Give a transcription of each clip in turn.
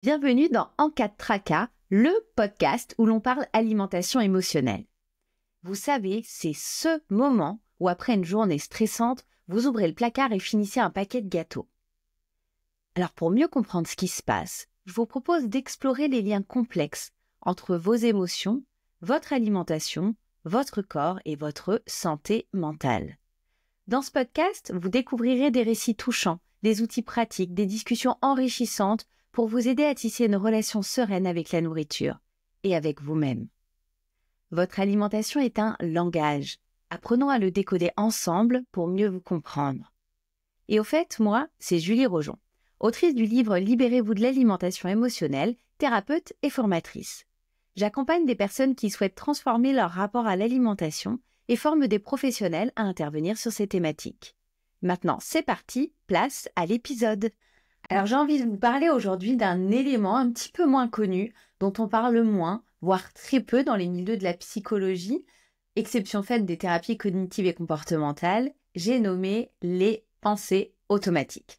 Bienvenue dans En cas de tracas, le podcast où l'on parle alimentation émotionnelle. Vous savez, c'est ce moment où après une journée stressante, vous ouvrez le placard et finissez un paquet de gâteaux. Alors pour mieux comprendre ce qui se passe, je vous propose d'explorer les liens complexes entre vos émotions, votre alimentation, votre corps et votre santé mentale. Dans ce podcast, vous découvrirez des récits touchants, des outils pratiques, des discussions enrichissantes pour vous aider à tisser une relation sereine avec la nourriture et avec vous-même. Votre alimentation est un langage. Apprenons à le décoder ensemble pour mieux vous comprendre. Et au fait, moi, c'est Julie Rojon, autrice du livre Libérez-vous de l'alimentation émotionnelle, thérapeute et formatrice. J'accompagne des personnes qui souhaitent transformer leur rapport à l'alimentation et forme des professionnels à intervenir sur ces thématiques. Maintenant, c'est parti, place à l'épisode. Alors j'ai envie de vous parler aujourd'hui d'un élément un petit peu moins connu, dont on parle moins, voire très peu dans les milieux de la psychologie, exception faite des thérapies cognitives et comportementales, j'ai nommé les pensées automatiques.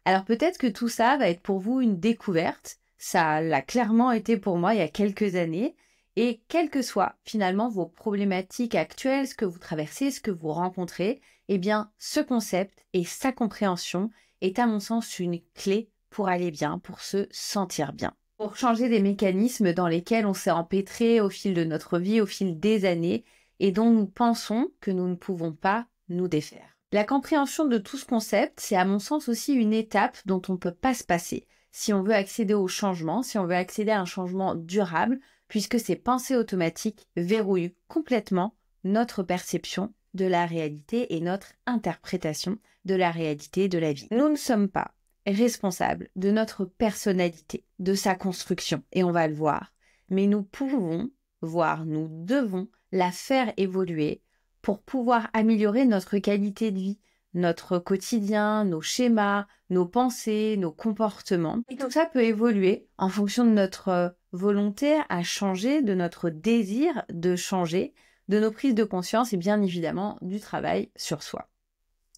Alors peut-être que tout ça va être pour vous une découverte, ça l'a clairement été pour moi il y a quelques années, et quelles que soient finalement vos problématiques actuelles, ce que vous traversez, ce que vous rencontrez, eh bien ce concept et sa compréhension est à mon sens une clé pour aller bien, pour se sentir bien. Pour changer des mécanismes dans lesquels on s'est empêtré au fil de notre vie, au fil des années, et dont nous pensons que nous ne pouvons pas nous défaire. La compréhension de tout ce concept, c'est à mon sens aussi une étape dont on ne peut pas se passer, si on veut accéder au changement, si on veut accéder à un changement durable, puisque ces pensées automatiques verrouillent complètement notre perception de la réalité et notre interprétation de la réalité de la vie. Nous ne sommes pas responsables de notre personnalité, de sa construction, et on va le voir. Mais nous pouvons, voire nous devons, la faire évoluer pour pouvoir améliorer notre qualité de vie, notre quotidien, nos schémas, nos pensées, nos comportements. Et tout ça peut évoluer en fonction de notre volonté à changer, de notre désir de changer, de nos prises de conscience et bien évidemment du travail sur soi.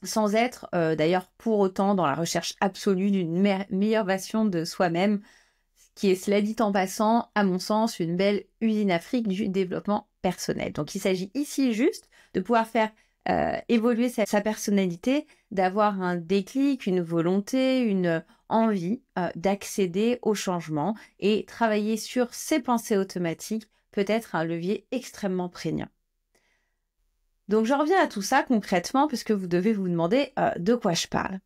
Sans être d'ailleurs pour autant dans la recherche absolue d'une meilleure version de soi-même, qui est, cela dit en passant, à mon sens, une belle usine afrique du développement personnel. Donc il s'agit ici juste de pouvoir faire évoluer sa personnalité, d'avoir un déclic, une volonté, une envie d'accéder au changement et travailler sur ses pensées automatiques peut être un levier extrêmement prégnant. Donc je reviens à tout ça concrètement puisque vous devez vous demander de quoi je parle.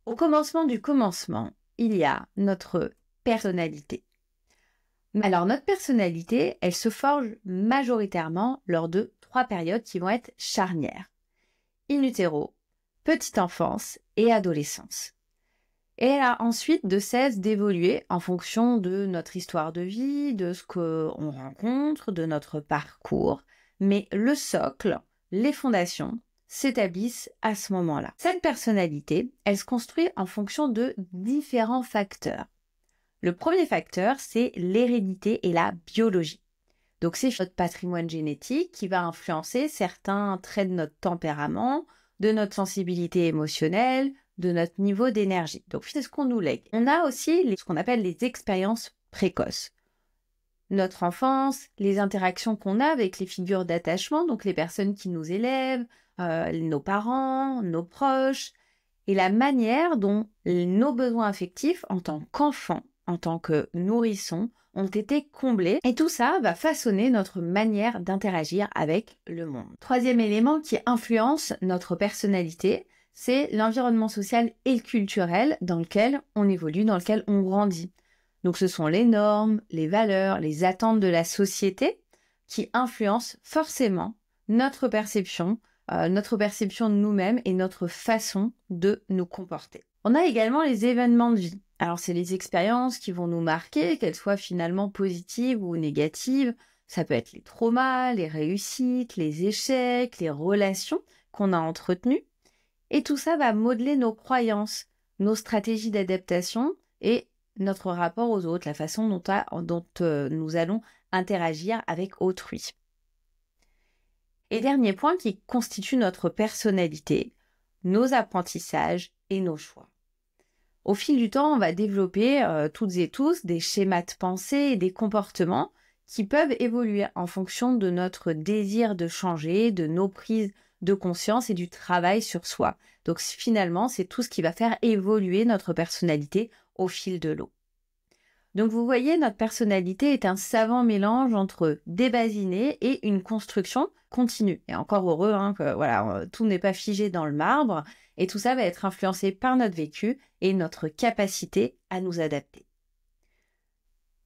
Au commencement du commencement, il y a notre personnalité. Alors notre personnalité, elle se forge majoritairement lors de 3 périodes qui vont être charnières. In utero, petite enfance et adolescence. Et elle a ensuite de cesse d'évoluer en fonction de notre histoire de vie, de ce qu'on rencontre, de notre parcours. Mais le socle, les fondations, s'établissent à ce moment-là. Cette personnalité, elle se construit en fonction de différents facteurs. Le premier facteur, c'est l'hérédité et la biologie. Donc c'est notre patrimoine génétique qui va influencer certains traits de notre tempérament, de notre sensibilité émotionnelle, de notre niveau d'énergie. Donc c'est ce qu'on nous lègue. On a aussi ce qu'on appelle les expériences précoces. Notre enfance, les interactions qu'on a avec les figures d'attachement, donc les personnes qui nous élèvent, nos parents, nos proches, et la manière dont nos besoins affectifs en tant qu'enfants, en tant que nourrissons, ont été comblés. Et tout ça va façonner notre manière d'interagir avec le monde. Troisième élément qui influence notre personnalité, c'est l'environnement social et culturel dans lequel on évolue, dans lequel on grandit. Donc ce sont les normes, les valeurs, les attentes de la société qui influencent forcément notre perception de nous-mêmes et notre façon de nous comporter. On a également les événements de vie. Alors c'est les expériences qui vont nous marquer, qu'elles soient finalement positives ou négatives. Ça peut être les traumas, les réussites, les échecs, les relations qu'on a entretenues. Et tout ça va modeler nos croyances, nos stratégies d'adaptation et notre rapport aux autres, la façon dont nous allons interagir avec autrui. Et dernier point qui constitue notre personnalité, nos apprentissages et nos choix. Au fil du temps, on va développer toutes et tous des schémas de pensée et des comportements qui peuvent évoluer en fonction de notre désir de changer, de nos prises de conscience et du travail sur soi. Donc finalement, c'est tout ce qui va faire évoluer notre personnalité au fil de l'eau. Donc vous voyez, notre personnalité est un savant mélange entre débasiné et une construction continue. Et encore heureux que voilà, tout n'est pas figé dans le marbre, et tout ça va être influencé par notre vécu et notre capacité à nous adapter.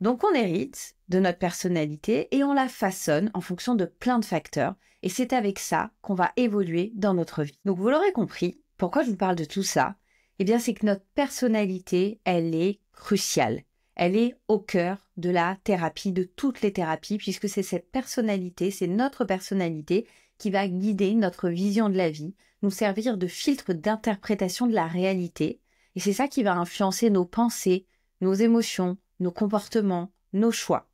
Donc on hérite de notre personnalité et on la façonne en fonction de plein de facteurs, et c'est avec ça qu'on va évoluer dans notre vie. Donc vous l'aurez compris, pourquoi je vous parle de tout ça? Eh bien c'est que notre personnalité, elle est cruciale. Elle est au cœur de la thérapie, de toutes les thérapies, puisque c'est cette personnalité, c'est notre personnalité qui va guider notre vision de la vie, nous servir de filtre d'interprétation de la réalité. Et c'est ça qui va influencer nos pensées, nos émotions, nos comportements, nos choix.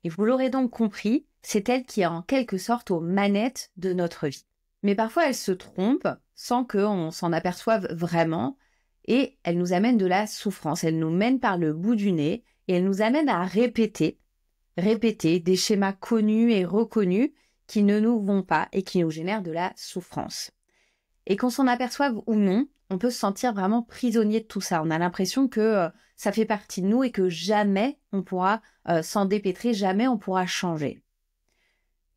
Et vous l'aurez donc compris, c'est elle qui est en quelque sorte aux manettes de notre vie. Mais parfois elle se trompe sans qu'on s'en aperçoive vraiment, et elle nous amène de la souffrance, elle nous mène par le bout du nez et elle nous amène à répéter des schémas connus et reconnus qui ne nous vont pas et qui nous génèrent de la souffrance. Et qu'on s'en aperçoive ou non, on peut se sentir vraiment prisonnier de tout ça. On a l'impression que ça fait partie de nous et que jamais on pourra s'en dépêtrer, jamais on pourra changer.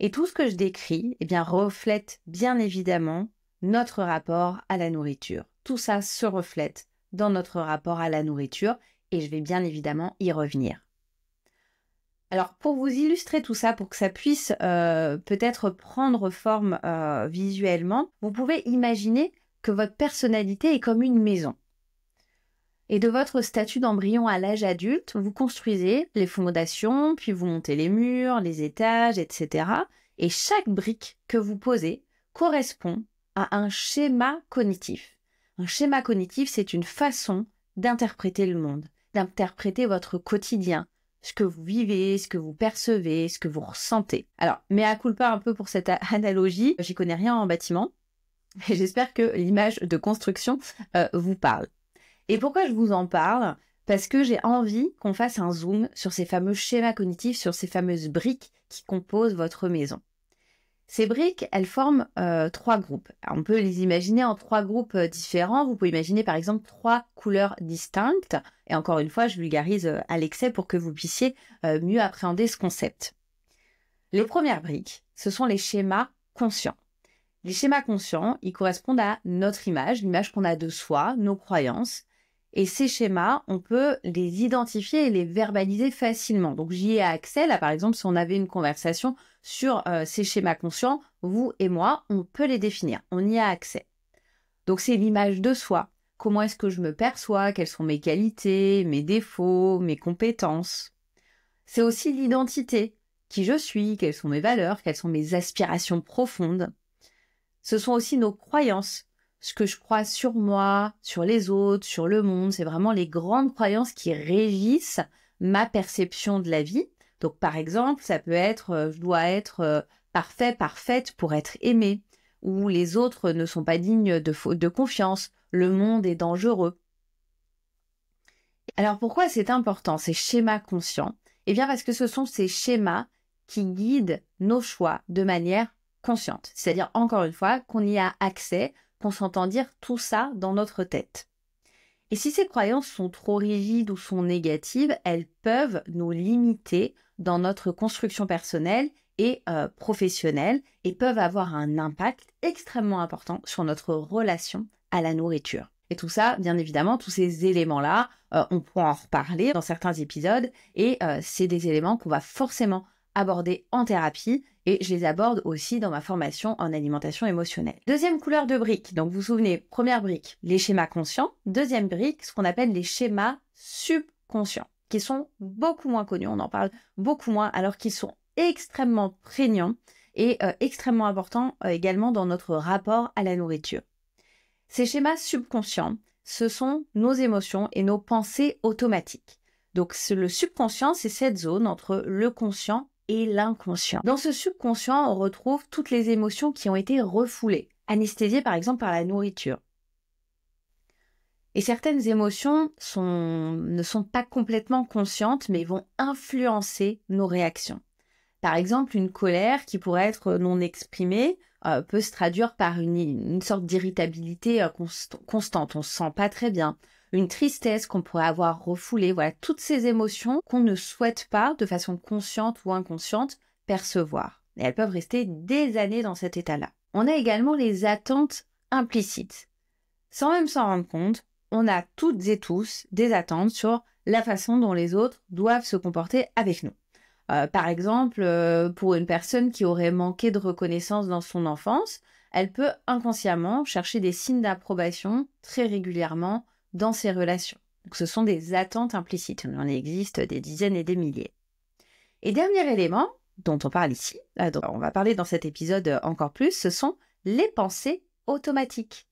Et tout ce que je décris reflète bien évidemment notre rapport à la nourriture. Tout ça se reflète dans notre rapport à la nourriture et je vais bien évidemment y revenir. Alors pour vous illustrer tout ça, pour que ça puisse peut-être prendre forme visuellement, vous pouvez imaginer que votre personnalité est comme une maison. Et de votre statut d'embryon à l'âge adulte, vous construisez les fondations, puis vous montez les murs, les étages, etc. Et chaque brique que vous posez correspond à un schéma cognitif. Un schéma cognitif, c'est une façon d'interpréter le monde, d'interpréter votre quotidien, ce que vous vivez, ce que vous percevez, ce que vous ressentez. Alors, mea culpa un peu pour cette analogie, j'y connais rien en bâtiment, et j'espère que l'image de construction vous parle. Et pourquoi je vous en parle? Parce que j'ai envie qu'on fasse un zoom sur ces fameux schémas cognitifs, sur ces fameuses briques qui composent votre maison. Ces briques, elles forment 3 groupes. Alors, on peut les imaginer en 3 groupes différents. Vous pouvez imaginer par exemple 3 couleurs distinctes. Et encore une fois, je vulgarise à l'excès pour que vous puissiez mieux appréhender ce concept. Les premières briques, ce sont les schémas conscients. Les schémas conscients, ils correspondent à notre image, l'image qu'on a de soi, nos croyances. Et ces schémas, on peut les identifier et les verbaliser facilement. Donc j'y ai accès, là par exemple, si on avait une conversation sur ces schémas conscients, vous et moi, on peut les définir, on y a accès. Donc c'est l'image de soi. Comment est-ce que je me perçois? Quelles sont mes qualités, mes défauts, mes compétences? C'est aussi l'identité. Qui je suis? Quelles sont mes valeurs? Quelles sont mes aspirations profondes? Ce sont aussi nos croyances. Ce que je crois sur moi, sur les autres, sur le monde, c'est vraiment les grandes croyances qui régissent ma perception de la vie. Donc par exemple, ça peut être je dois être parfait, parfaite pour être aimée, ou les autres ne sont pas dignes de confiance, le monde est dangereux. Alors pourquoi c'est important ces schémas conscients? Eh bien parce que ce sont ces schémas qui guident nos choix de manière consciente. C'est-à-dire encore une fois qu'on y a accès, qu'on s'entend dire tout ça dans notre tête. Et si ces croyances sont trop rigides ou sont négatives, elles peuvent nous limiter dans notre construction personnelle et professionnelle et peuvent avoir un impact extrêmement important sur notre relation à la nourriture. Et tout ça, bien évidemment, tous ces éléments-là, on pourra en reparler dans certains épisodes et c'est des éléments qu'on va forcément aborder en thérapie et je les aborde aussi dans ma formation en alimentation émotionnelle. Deuxième couleur de brique, donc vous vous souvenez, première brique, les schémas conscients. Deuxième brique, ce qu'on appelle les schémas subconscients, qui sont beaucoup moins connus, on en parle beaucoup moins, alors qu'ils sont extrêmement prégnants et extrêmement importants également dans notre rapport à la nourriture. Ces schémas subconscients, ce sont nos émotions et nos pensées automatiques. Donc le subconscient, c'est cette zone entre le conscient et l'inconscient. Dans ce subconscient, on retrouve toutes les émotions qui ont été refoulées, anesthésiées par exemple par la nourriture. Et certaines émotions ne sont pas complètement conscientes, mais vont influencer nos réactions. Par exemple, une colère qui pourrait être non exprimée peut se traduire par une sorte d'irritabilité constante. On se sent pas très bien. Une tristesse qu'on pourrait avoir refoulée. Voilà, toutes ces émotions qu'on ne souhaite pas, de façon consciente ou inconsciente, percevoir. Et elles peuvent rester des années dans cet état-là. On a également les attentes implicites. Sans même s'en rendre compte, on a toutes et tous des attentes sur la façon dont les autres doivent se comporter avec nous. Par exemple, pour une personne qui aurait manqué de reconnaissance dans son enfance, elle peut inconsciemment chercher des signes d'approbation très régulièrement dans ses relations. Donc, ce sont des attentes implicites. Il en existe des dizaines et des milliers. Et dernier élément dont on parle ici, dont on va parler dans cet épisode encore plus, ce sont les pensées automatiques.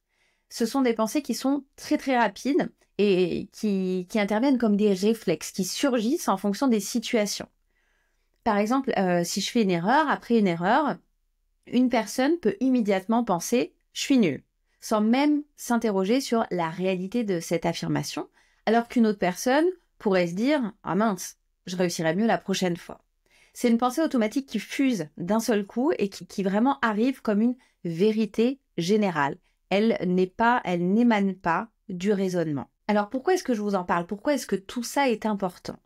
Ce sont des pensées qui sont très très rapides et qui interviennent comme des réflexes, qui surgissent en fonction des situations. Par exemple, si je fais une erreur, après une erreur, une personne peut immédiatement penser « je suis nulle », sans même s'interroger sur la réalité de cette affirmation, alors qu'une autre personne pourrait se dire « ah mince, je réussirai mieux la prochaine fois ». C'est une pensée automatique qui fuse d'un seul coup et qui vraiment arrive comme une vérité générale. Elle n'émane pas du raisonnement. Alors pourquoi est-ce que je vous en parle? Pourquoi est-ce que tout ça est important?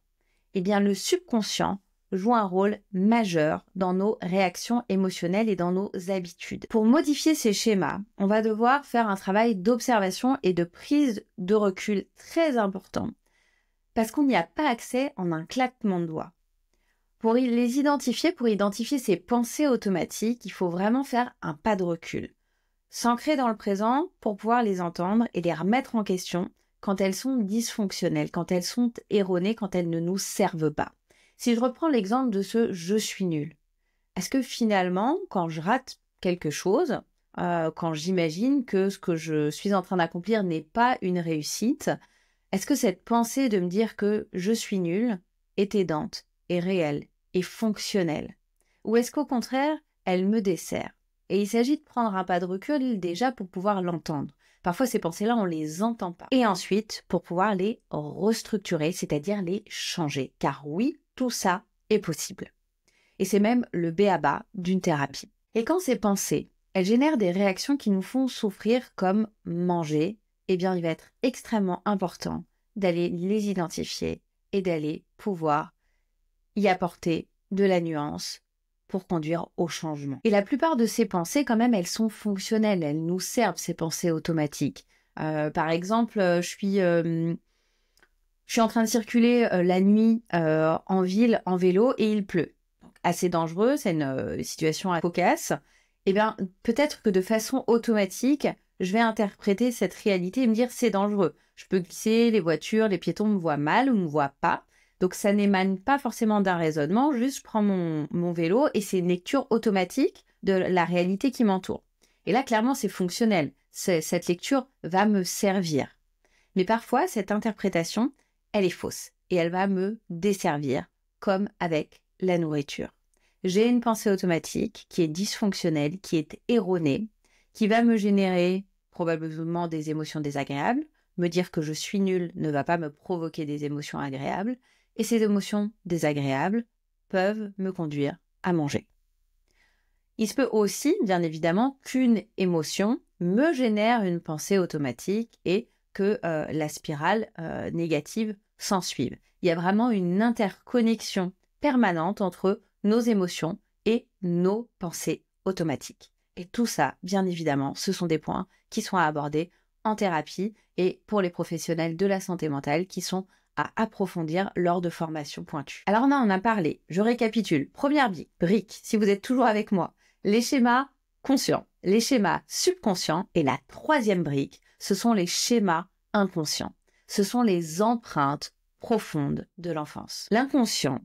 Eh bien, le subconscient joue un rôle majeur dans nos réactions émotionnelles et dans nos habitudes. Pour modifier ces schémas, on va devoir faire un travail d'observation et de prise de recul très important parce qu'on n'y a pas accès en un claquement de doigts. Pour identifier ces pensées automatiques, il faut vraiment faire un pas de recul. S'ancrer dans le présent pour pouvoir les entendre et les remettre en question quand elles sont dysfonctionnelles, quand elles sont erronées, quand elles ne nous servent pas. Si je reprends l'exemple de ce « je suis nul », est-ce que finalement, quand je rate quelque chose, quand j'imagine que ce que je suis en train d'accomplir n'est pas une réussite, est-ce que cette pensée de me dire que je suis nul est aidante, est réelle, est fonctionnelle? Ou est-ce qu'au contraire, elle me dessert? Et il s'agit de prendre un pas de recul déjà pour pouvoir l'entendre. Parfois, ces pensées-là, on ne les entend pas. Et ensuite, pour pouvoir les restructurer, c'est-à-dire les changer. Car oui, tout ça est possible. Et c'est même le b.a.-ba d'une thérapie. Et quand ces pensées, elles génèrent des réactions qui nous font souffrir comme manger, eh bien, il va être extrêmement important d'aller les identifier et d'aller pouvoir y apporter de la nuance pour conduire au changement. Et la plupart de ces pensées, quand même, elles sont fonctionnelles, elles nous servent, ces pensées automatiques. Par exemple, je suis en train de circuler la nuit en ville en vélo et il pleut. Donc, assez dangereux, c'est une situation cocasse. Eh bien, peut-être que de façon automatique, je vais interpréter cette réalité et me dire c'est dangereux. Je peux glisser, les voitures, les piétons me voient mal ou me voient pas. Donc ça n'émane pas forcément d'un raisonnement, juste je prends mon vélo et c'est une lecture automatique de la réalité qui m'entoure. Et là, clairement, c'est fonctionnel. Cette lecture va me servir. Mais parfois, cette interprétation, elle est fausse et elle va me desservir, comme avec la nourriture. J'ai une pensée automatique qui est dysfonctionnelle, qui est erronée, qui va me générer probablement des émotions désagréables. Me dire que je suis nulle ne va pas me provoquer des émotions agréables. Et ces émotions désagréables peuvent me conduire à manger. Il se peut aussi, bien évidemment, qu'une émotion me génère une pensée automatique et que la spirale négative s'ensuive. Il y a vraiment une interconnexion permanente entre nos émotions et nos pensées automatiques. Et tout ça, bien évidemment, ce sont des points qui sont à aborder en thérapie et pour les professionnels de la santé mentale qui sont à approfondir lors de formations pointues. Alors on en a parlé, je récapitule. Première brique, si vous êtes toujours avec moi, les schémas conscients, les schémas subconscients et la troisième brique, ce sont les schémas inconscients. Ce sont les empreintes profondes de l'enfance. L'inconscient,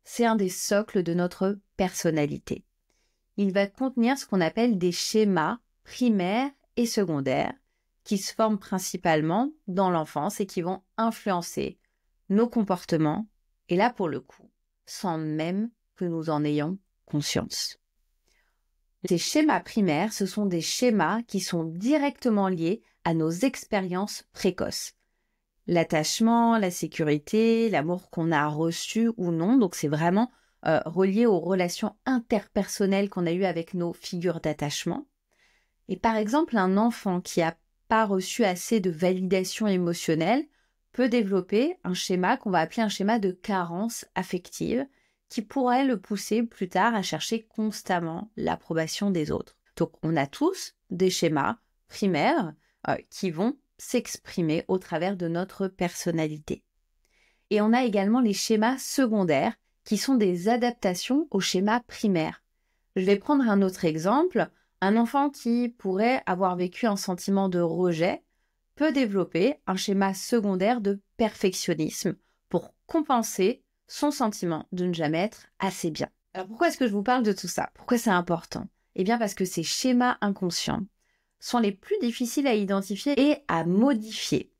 c'est un des socles de notre personnalité. Il va contenir ce qu'on appelle des schémas primaires et secondaires qui se forment principalement dans l'enfance et qui vont influencer nos comportements, et là pour le coup, sans même que nous en ayons conscience. Ces schémas primaires, ce sont des schémas qui sont directement liés à nos expériences précoces. L'attachement, la sécurité, l'amour qu'on a reçu ou non, donc c'est vraiment relié aux relations interpersonnelles qu'on a eues avec nos figures d'attachement. Et par exemple, un enfant qui n'a pas reçu assez de validation émotionnelle peut développer un schéma qu'on va appeler un schéma de carence affective qui pourrait le pousser plus tard à chercher constamment l'approbation des autres. Donc on a tous des schémas primaires qui vont s'exprimer au travers de notre personnalité. Et on a également les schémas secondaires qui sont des adaptations aux schémas primaires. Je vais prendre un autre exemple. Un enfant qui pourrait avoir vécu un sentiment de rejet peut développer un schéma secondaire de perfectionnisme pour compenser son sentiment de ne jamais être assez bien. Alors pourquoi est-ce que je vous parle de tout ça? Pourquoi c'est important? Eh bien parce que ces schémas inconscients sont les plus difficiles à identifier et à modifier.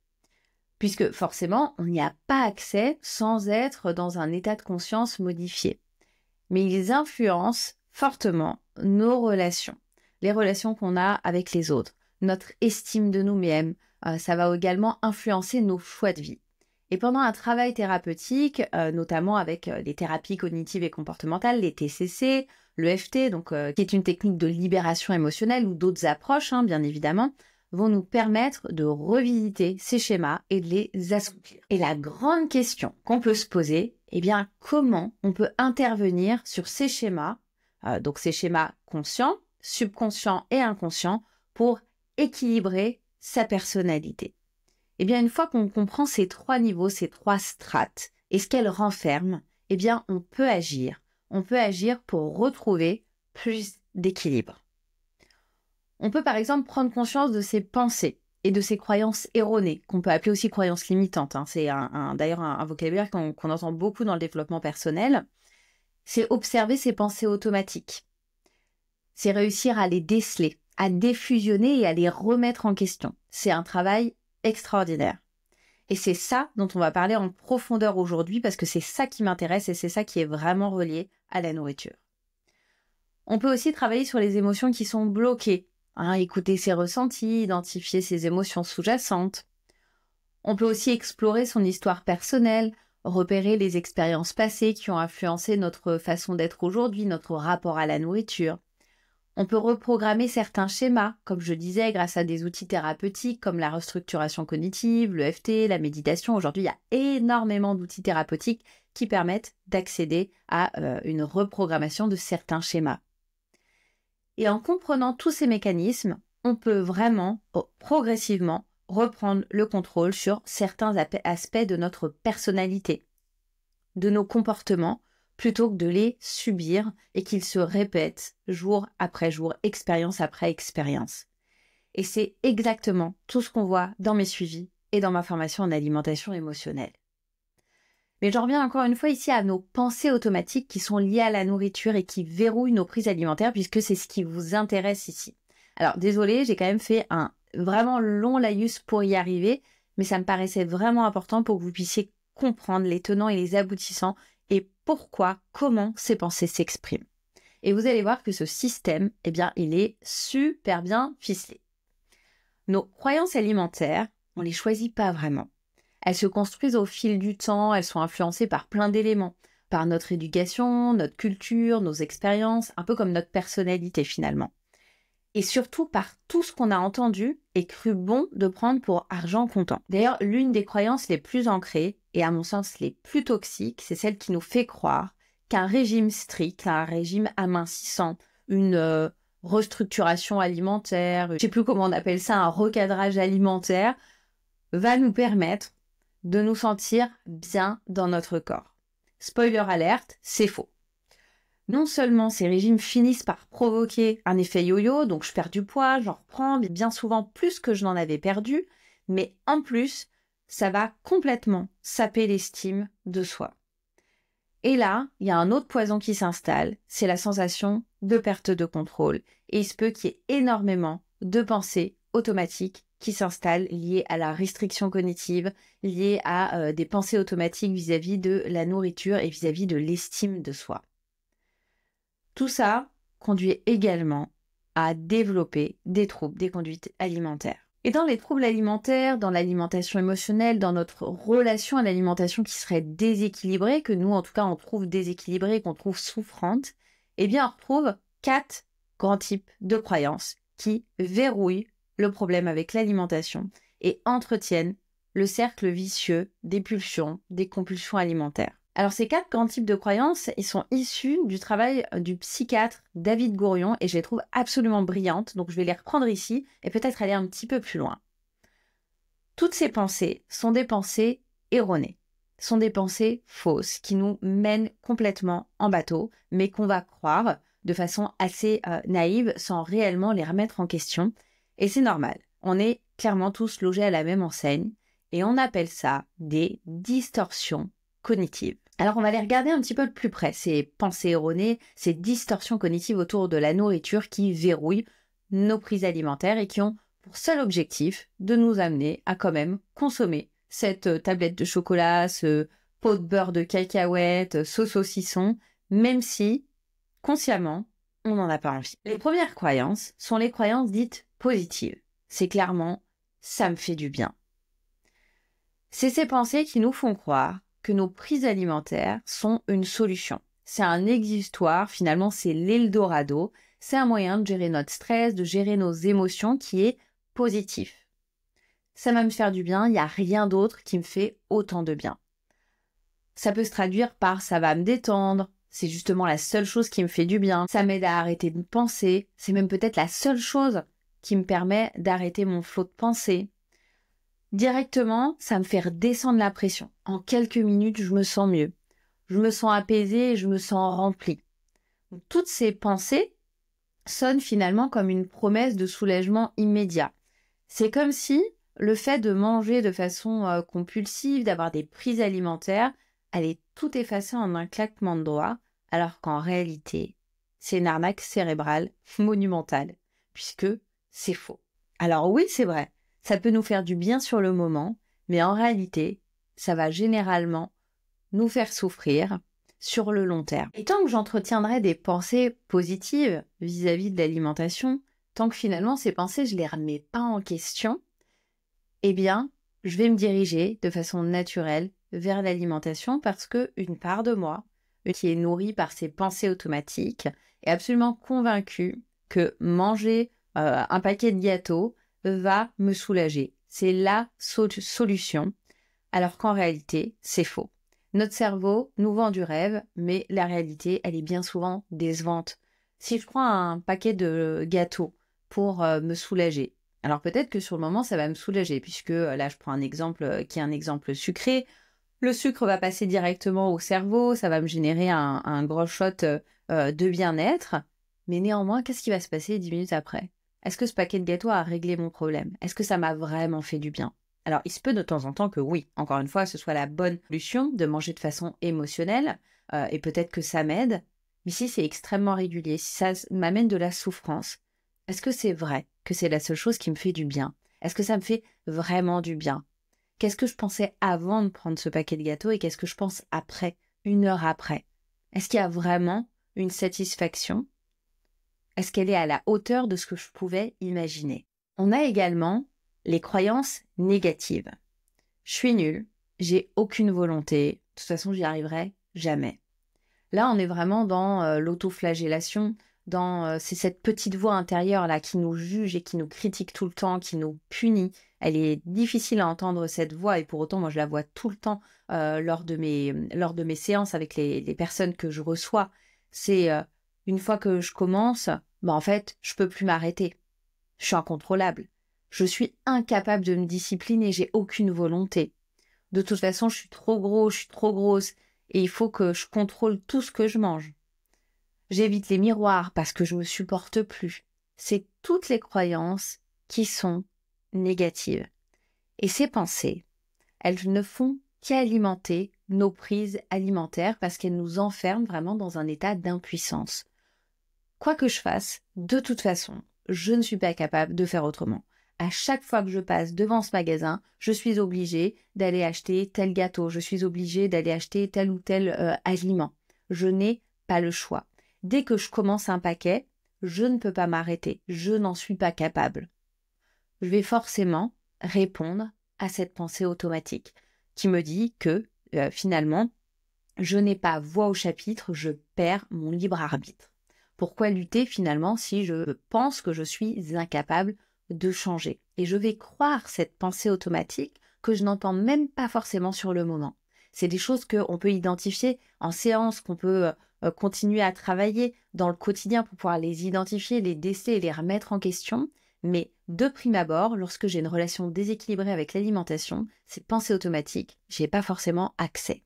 Puisque forcément, on n'y a pas accès sans être dans un état de conscience modifié. Mais ils influencent fortement nos relations, les relations qu'on a avec les autres, notre estime de nous-mêmes. Ça va également influencer nos choix de vie. Et pendant un travail thérapeutique, notamment avec les thérapies cognitives et comportementales, les TCC, l'EFT, donc qui est une technique de libération émotionnelle ou d'autres approches, bien évidemment, vont nous permettre de revisiter ces schémas et de les assouplir. Et la grande question qu'on peut se poser, eh bien, comment on peut intervenir sur ces schémas, donc ces schémas conscients, subconscients et inconscients, pour équilibrer sa personnalité. Eh bien, une fois qu'on comprend ces trois niveaux, ces trois strates, et ce qu'elles renferment, eh bien, on peut agir. On peut agir pour retrouver plus d'équilibre. On peut par exemple prendre conscience de ses pensées et de ses croyances erronées, qu'on peut appeler aussi croyances limitantes. C'est d'ailleurs un vocabulaire qu'on entend beaucoup dans le développement personnel. C'est observer ses pensées automatiques. C'est réussir à les déceler, à défusionner et à les remettre en question. C'est un travail extraordinaire. Et c'est ça dont on va parler en profondeur aujourd'hui parce que c'est ça qui m'intéresse et c'est ça qui est vraiment relié à la nourriture. On peut aussi travailler sur les émotions qui sont bloquées, écouter ses ressentis, identifier ses émotions sous-jacentes. On peut aussi explorer son histoire personnelle, repérer les expériences passées qui ont influencé notre façon d'être aujourd'hui, notre rapport à la nourriture. On peut reprogrammer certains schémas, comme je disais, grâce à des outils thérapeutiques comme la restructuration cognitive, l'EFT, la méditation. Aujourd'hui, il y a énormément d'outils thérapeutiques qui permettent d'accéder à une reprogrammation de certains schémas. Et en comprenant tous ces mécanismes, on peut vraiment, progressivement, reprendre le contrôle sur certains aspects de notre personnalité, de nos comportements, plutôt que de les subir et qu'ils se répètent jour après jour, expérience après expérience. Et c'est exactement tout ce qu'on voit dans mes suivis et dans ma formation en alimentation émotionnelle. Mais j'en reviens encore une fois ici à nos pensées automatiques qui sont liées à la nourriture et qui verrouillent nos prises alimentaires puisque c'est ce qui vous intéresse ici. Alors désolée, j'ai quand même fait un vraiment long laïus pour y arriver, mais ça me paraissait vraiment important pour que vous puissiez comprendre les tenants et les aboutissants et pourquoi, comment ces pensées s'expriment. Et vous allez voir que ce système, eh bien, il est super bien ficelé. Nos croyances alimentaires, on les choisit pas vraiment. Elles se construisent au fil du temps, elles sont influencées par plein d'éléments, par notre éducation, notre culture, nos expériences, un peu comme notre personnalité finalement. Et surtout par tout ce qu'on a entendu et cru bon de prendre pour argent comptant. D'ailleurs, l'une des croyances les plus ancrées, et à mon sens les plus toxiques, c'est celle qui nous fait croire qu'un régime strict, un régime amincissant, une restructuration alimentaire, je ne sais plus comment on appelle ça, un recadrage alimentaire, va nous permettre de nous sentir bien dans notre corps. Spoiler alerte, c'est faux. Non seulement ces régimes finissent par provoquer un effet yo-yo, donc je perds du poids, j'en reprends, mais bien souvent plus que je n'en avais perdu, mais en plus, ça va complètement saper l'estime de soi. Et là, il y a un autre poison qui s'installe, c'est la sensation de perte de contrôle. Et il se peut qu'il y ait énormément de pensées automatiques qui s'installent liées à la restriction cognitive, liées à des pensées automatiques vis-à-vis de la nourriture et vis-à-vis de l'estime de soi. Tout ça conduit également à développer des troubles des conduites alimentaires. Et dans les troubles alimentaires, dans l'alimentation émotionnelle, dans notre relation à l'alimentation qui serait déséquilibrée, que nous en tout cas on trouve déséquilibrée, qu'on trouve souffrante, eh bien on retrouve 4 grands types de croyances qui verrouillent le problème avec l'alimentation et entretiennent le cercle vicieux des pulsions, des compulsions alimentaires. Alors ces 4 grands types de croyances, ils sont issus du travail du psychiatre David Gourion et je les trouve absolument brillantes, donc je vais les reprendre ici et peut-être aller un petit peu plus loin. Toutes ces pensées sont des pensées erronées, sont des pensées fausses qui nous mènent complètement en bateau, mais qu'on va croire de façon assez naïve sans réellement les remettre en question. Et c'est normal, on est clairement tous logés à la même enseigne et on appelle ça des distorsions cognitives. Alors on va les regarder un petit peu de plus près, ces pensées erronées, ces distorsions cognitives autour de la nourriture qui verrouillent nos prises alimentaires et qui ont pour seul objectif de nous amener à quand même consommer cette tablette de chocolat, ce pot de beurre de cacahuète, ce saucisson, même si consciemment on n'en a pas envie. Les premières croyances sont les croyances dites positives. C'est clairement « ça me fait du bien ». C'est ces pensées qui nous font croire que nos prises alimentaires sont une solution. C'est un exutoire, finalement c'est l'Eldorado, c'est un moyen de gérer notre stress, de gérer nos émotions qui est positif. Ça va me faire du bien, il n'y a rien d'autre qui me fait autant de bien. Ça peut se traduire par ça va me détendre, c'est justement la seule chose qui me fait du bien, ça m'aide à arrêter de penser, c'est même peut-être la seule chose qui me permet d'arrêter mon flot de pensée. Directement, ça me fait redescendre la pression. En quelques minutes, je me sens mieux. Je me sens apaisée et je me sens remplie. Donc, toutes ces pensées sonnent finalement comme une promesse de soulagement immédiat. C'est comme si le fait de manger de façon compulsive, d'avoir des prises alimentaires, allait tout effacer en un claquement de doigts, alors qu'en réalité, c'est une arnaque cérébrale monumentale, puisque c'est faux. Alors oui, c'est vrai. Ça peut nous faire du bien sur le moment, mais en réalité, ça va généralement nous faire souffrir sur le long terme. Et tant que j'entretiendrai des pensées positives vis-à-vis de l'alimentation, tant que finalement ces pensées, je ne les remets pas en question, eh bien, je vais me diriger de façon naturelle vers l'alimentation parce qu'une part de moi, qui est nourrie par ces pensées automatiques, est absolument convaincue que manger un paquet de gâteaux va me soulager. C'est la solution, alors qu'en réalité, c'est faux. Notre cerveau nous vend du rêve, mais la réalité, elle est bien souvent décevante. Si je prends un paquet de gâteaux pour me soulager, alors peut-être que sur le moment, ça va me soulager, puisque là, je prends un exemple qui est un exemple sucré. Le sucre va passer directement au cerveau, ça va me générer un gros shot de bien-être. Mais néanmoins, qu'est-ce qui va se passer 10 minutes après ? Est-ce que ce paquet de gâteaux a réglé mon problème ? Est-ce que ça m'a vraiment fait du bien ? Alors, il se peut de temps en temps que oui, encore une fois, ce soit la bonne solution de manger de façon émotionnelle, et peut-être que ça m'aide, mais si c'est extrêmement régulier, si ça m'amène de la souffrance, est-ce que c'est vrai que c'est la seule chose qui me fait du bien ? Est-ce que ça me fait vraiment du bien ? Qu'est-ce que je pensais avant de prendre ce paquet de gâteaux et qu'est-ce que je pense après, 1 heure après ? Est-ce qu'il y a vraiment une satisfaction ? Est-ce qu'elle est à la hauteur de ce que je pouvais imaginer ? On a également les croyances négatives. Je suis nulle, j'ai aucune volonté, de toute façon j'y arriverai jamais. Là, on est vraiment dans l'autoflagellation, c'est cette petite voix intérieure là qui nous juge et qui nous critique tout le temps, qui nous punit. Elle est difficile à entendre cette voix et pour autant, moi je la vois tout le temps lors de mes séances avec les personnes que je reçois. C'est une fois que je commence, en fait, je peux plus m'arrêter. Je suis incontrôlable. Je suis incapable de me discipliner, j'ai aucune volonté. De toute façon, je suis trop gros, je suis trop grosse et il faut que je contrôle tout ce que je mange. J'évite les miroirs parce que je me supporte plus. C'est toutes les croyances qui sont négatives. Et ces pensées, elles ne font qu'alimenter nos prises alimentaires parce qu'elles nous enferment vraiment dans un état d'impuissance. Quoi que je fasse, de toute façon, je ne suis pas capable de faire autrement. À chaque fois que je passe devant ce magasin, je suis obligée d'aller acheter tel gâteau, je suis obligée d'aller acheter tel ou tel aliment. Je n'ai pas le choix. Dès que je commence un paquet, je ne peux pas m'arrêter, je n'en suis pas capable. je vais forcément répondre à cette pensée automatique qui me dit que finalement, je n'ai pas voix au chapitre, je perds mon libre arbitre. Pourquoi lutter finalement si je pense que je suis incapable de changer? Et je vais croire cette pensée automatique que je n'entends même pas forcément sur le moment. C'est des choses qu'on peut identifier en séance, qu'on peut continuer à travailler dans le quotidien pour pouvoir les identifier, les déceler et les remettre en question. Mais de prime abord, lorsque j'ai une relation déséquilibrée avec l'alimentation, ces pensées automatiques, je n'ai pas forcément accès.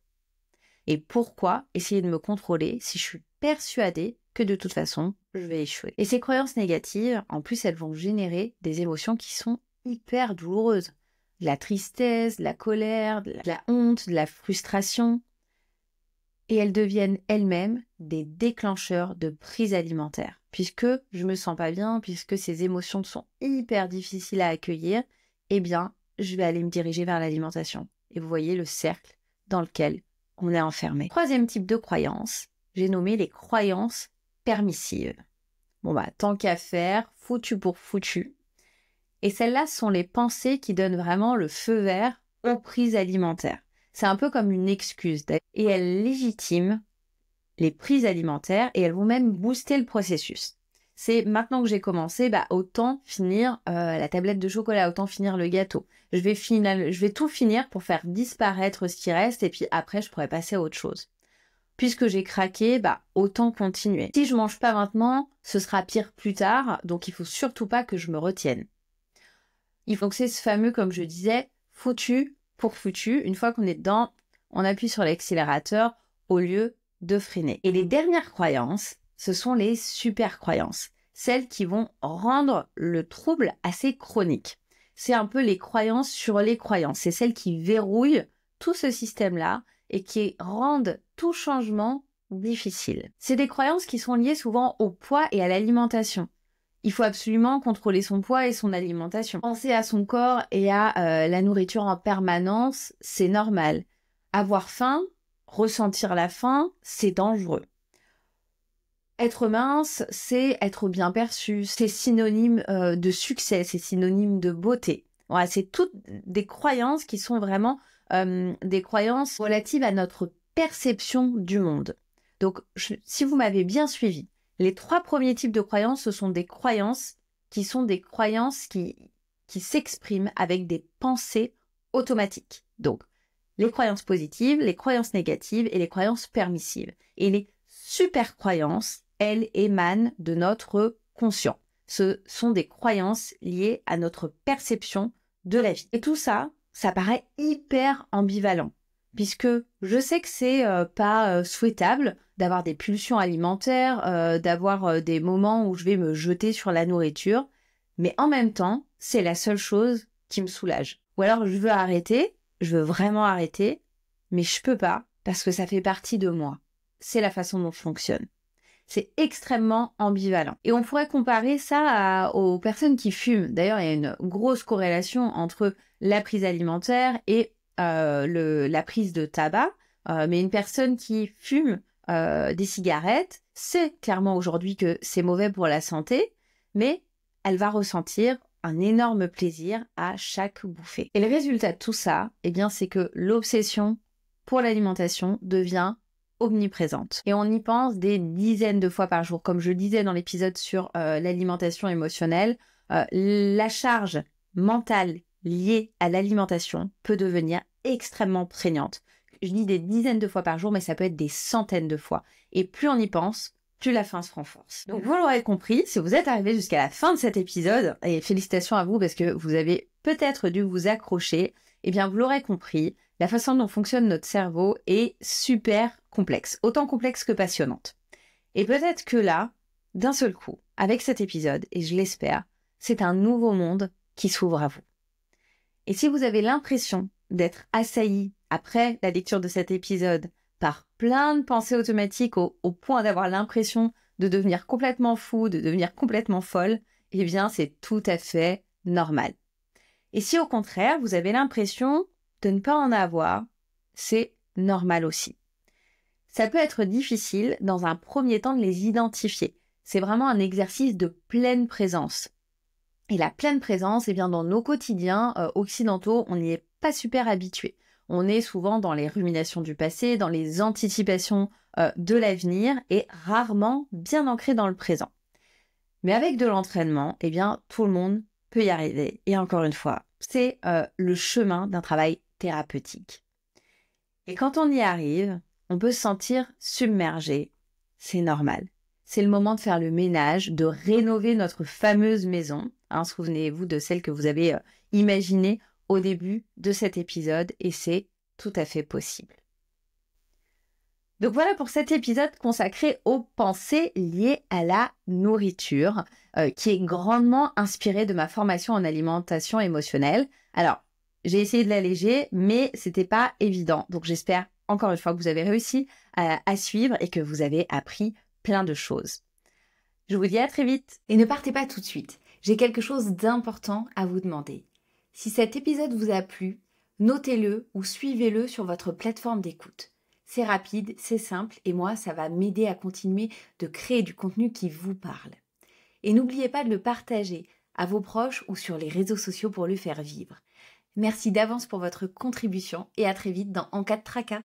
Et pourquoi essayer de me contrôler si je suis persuadée que de toute façon, je vais échouer? Et ces croyances négatives, en plus, elles vont générer des émotions qui sont hyper douloureuses. De la tristesse, de la colère, de la honte, de la frustration. Et elles deviennent elles-mêmes des déclencheurs de prise alimentaire. Puisque je me sens pas bien, puisque ces émotions sont hyper difficiles à accueillir, eh bien, je vais aller me diriger vers l'alimentation. Et vous voyez le cercle dans lequel on est enfermé. Troisième type de croyance, j'ai nommé les croyances permissives. Bon tant qu'à faire, foutu pour foutu. Et celles-là sont les pensées qui donnent vraiment le feu vert aux prises alimentaires. C'est un peu comme une excuse. Et elles légitiment les prises alimentaires et elles vont même booster le processus. C'est maintenant que j'ai commencé, autant finir la tablette de chocolat, autant finir le gâteau. Je vais tout finir pour faire disparaître ce qui reste et puis après je pourrai passer à autre chose. Puisque j'ai craqué, autant continuer. Si je mange pas maintenant, ce sera pire plus tard, donc il faut surtout pas que je me retienne. Il faut que c'est ce fameux, comme je disais, foutu pour foutu. Une fois qu'on est dedans, on appuie sur l'accélérateur au lieu de freiner. Et les dernières croyances, ce sont les super croyances. Celles qui vont rendre le trouble assez chronique. C'est un peu les croyances sur les croyances. C'est celles qui verrouillent tout ce système-là et qui rendent tout changement difficile. C'est des croyances qui sont liées souvent au poids et à l'alimentation. Il faut absolument contrôler son poids et son alimentation. Penser à son corps et à la nourriture en permanence, c'est normal. Avoir faim, ressentir la faim, c'est dangereux. Être mince, c'est être bien perçu, c'est synonyme de succès, c'est synonyme de beauté. Voilà, c'est toutes des croyances qui sont vraiment des croyances relatives à notre perception du monde. Donc, si vous m'avez bien suivi, les 3 premiers types de croyances, ce sont des croyances qui s'expriment avec des pensées automatiques. Donc, les croyances positives, les croyances négatives et les croyances permissives. Et les super croyances, elles émanent de notre conscient. Ce sont des croyances liées à notre perception de la vie. Et tout ça, ça paraît hyper ambivalent, puisque je sais que c'est pas souhaitable d'avoir des pulsions alimentaires, d'avoir des moments où je vais me jeter sur la nourriture, mais en même temps, c'est la seule chose qui me soulage. Ou alors je veux arrêter, je veux vraiment arrêter, mais je peux pas parce que ça fait partie de moi. C'est la façon dont je fonctionne. C'est extrêmement ambivalent. Et on pourrait comparer ça aux personnes qui fument. D'ailleurs, il y a une grosse corrélation entre la prise alimentaire et la prise de tabac. Mais une personne qui fume des cigarettes, sait clairement aujourd'hui que c'est mauvais pour la santé, mais elle va ressentir un énorme plaisir à chaque bouffée. Et le résultat de tout ça, c'est que l'obsession pour l'alimentation devient omniprésente. Et on y pense des dizaines de fois par jour. Comme je le disais dans l'épisode sur l'alimentation émotionnelle, la charge mentale liée à l'alimentation peut devenir extrêmement prégnante. Je dis des dizaines de fois par jour, mais ça peut être des centaines de fois. Et plus on y pense, plus la faim se renforce. Donc vous l'aurez compris, si vous êtes arrivé jusqu'à la fin de cet épisode, et félicitations à vous parce que vous avez peut-être dû vous accrocher, vous l'aurez compris, la façon dont fonctionne notre cerveau est super complexe, autant complexe que passionnante. Et peut-être que là, d'un seul coup, avec cet épisode, et je l'espère, c'est un nouveau monde qui s'ouvre à vous. Et si vous avez l'impression d'être assailli après la lecture de cet épisode par plein de pensées automatiques au point d'avoir l'impression de devenir complètement fou, de devenir complètement folle, c'est tout à fait normal. Et si au contraire, vous avez l'impression de ne pas en avoir, c'est normal aussi. Ça peut être difficile dans un premier temps de les identifier. C'est vraiment un exercice de pleine présence. Et la pleine présence, eh bien, dans nos quotidiens occidentaux, on n'y est pas super habitué. On est souvent dans les ruminations du passé, dans les anticipations de l'avenir et rarement bien ancré dans le présent. Mais avec de l'entraînement, eh bien, tout le monde peut y arriver. Et encore une fois, c'est le chemin d'un travail thérapeutique. Et quand on y arrive, on peut se sentir submergé. C'est normal. C'est le moment de faire le ménage, de rénover notre fameuse maison. Souvenez-vous de celle que vous avez imaginée au début de cet épisode et c'est tout à fait possible. Donc voilà pour cet épisode consacré aux pensées liées à la nourriture, qui est grandement inspiré de ma formation en alimentation émotionnelle. Alors, j'ai essayé de l'alléger, mais c'était pas évident. Donc j'espère encore une fois que vous avez réussi à suivre et que vous avez appris plein de choses. Je vous dis à très vite. Et ne partez pas tout de suite. J'ai quelque chose d'important à vous demander. Si cet épisode vous a plu, notez-le ou suivez-le sur votre plateforme d'écoute. C'est rapide, c'est simple et moi, ça va m'aider à continuer de créer du contenu qui vous parle. Et n'oubliez pas de le partager à vos proches ou sur les réseaux sociaux pour le faire vivre. Merci d'avance pour votre contribution et à très vite dans En cas de tracas.